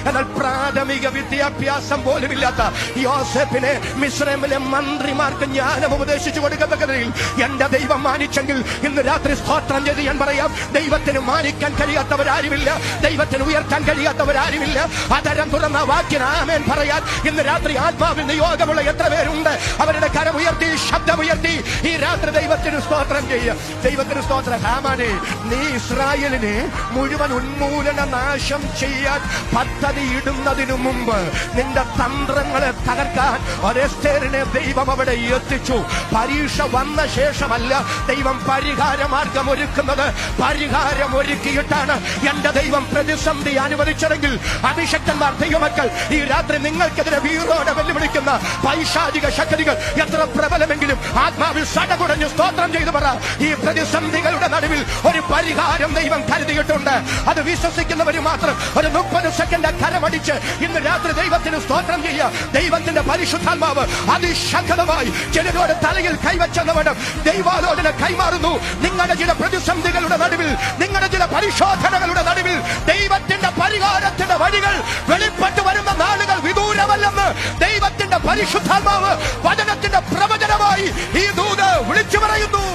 എന്നാൽ പ്രാഥമിക വിദ്യാഭ്യാസം പോലുമില്ലാത്ത യോസേഫിനെ മിസ്രൈമിലെ മന്ത്രിമാർക്ക് ജ്ഞാനം ഉപദേശിച്ചു കൊടുക്കത്തക്കതിൽ എന്റെ ദൈവം മാനിച്ചെങ്കിൽ ഇന്ന് രാത്രി സ്തോത്രം ചെയ്ത് ഞാൻ പറയാം, ദൈവത്തിന് മാനിക്കാൻ കഴിയാത്തവരാരുമില്ല, ദൈവത്തിന് ഉയർത്താൻ കഴിയാത്തവരാരുമില്ല. അതരം തുറന്ന വാക്കിന് ആമേൻ പറയാൻ ഇന്ന് രാത്രി ആത്മാവിൽ നിയോഗമുള്ള എത്ര പേരുണ്ട്? അവരുടെ കരമുയർത്തി, ശബ്ദമുയർത്തി ഈ രാത്രി ദൈവത്തിന് സ്തോത്രം ചെയ്യുക. ദൈവത്തിന് സ്തോത്രം. ഹാമാനെ, നീ ഇസ്രായേലിനെ മുഴുവൻ ഉന്മൂലന നാശം ചെയ്യാൻ പദ്ധതി ഇടുന്നതിനു മുമ്പ് നിന്റെ തന്ത്രങ്ങളെ തകർക്കാൻ ഒരെസ്തേറിനെ ദൈവം അവിടെ എത്തിച്ചു. പരീക്ഷ വന്ന ശേഷമല്ല ദൈവം പരിഹാരമാർഗം ഒരുക്കുന്നത്, പരിഹാരം ഒരുക്കിയിട്ടാണ് എന്റെ ദൈവം പ്രതിസന്ധി അനുവദിച്ചതെങ്കിൽ അഭിഷക്തന്മാർ, ദൈവമക്കൾ, ഈ രാത്രി നിങ്ങൾക്കെതിരെ വീറോടെ വെല്ലുവിളിക്കുന്ന പൈശാചിക ശക്തികൾ എത്ര പ്രബലമെങ്കിലും ആത്മാവിൽ സടകുടഞ്ഞ് സ്തോത്രം ചെയ്തു പറ, ഈ പ്രതിസന്ധികളുടെ നടുവിൽ ഒരു പരിഹാരം ദൈവം കരുതിയിട്ടുണ്ട്. അത് വിശ്വസിക്കുന്നവര് മാത്രം ഒരു 30 സെക്കൻഡ് കരമടിച്ച് ഇന്ന് രാത്രി ദൈവത്തിന് സ്തോത്രം ചെയ്യുക. ദൈവത്തിന്റെ പരിശുദ്ധാത്മാവ് അതിശക്തമായി ചിലരോട് തലയിൽ കൈവച്ചെന്നവണ്ണം ദൈവാലോചന കൈമാറുന്നു. നിങ്ങളുടെ ചില പ്രതിസന്ധികളുടെ നടുവിൽ, നിങ്ങളുടെ ചില പരിശോധനകളുടെ നടുവിൽ ദൈവത്തിന്റെ പരിഹാരത്തിന്റെ വഴികൾ വെളിപ്പെട്ടു വരുന്ന നാളുകൾ വിദൂരമല്ലെന്ന് ദൈവത്തിന്റെ പരിശുദ്ധാത്മാവ് വചനത്തിന്റെ പ്രവചനമായി ഈ ദൂത് വിളിച്ചു പറയുന്നു.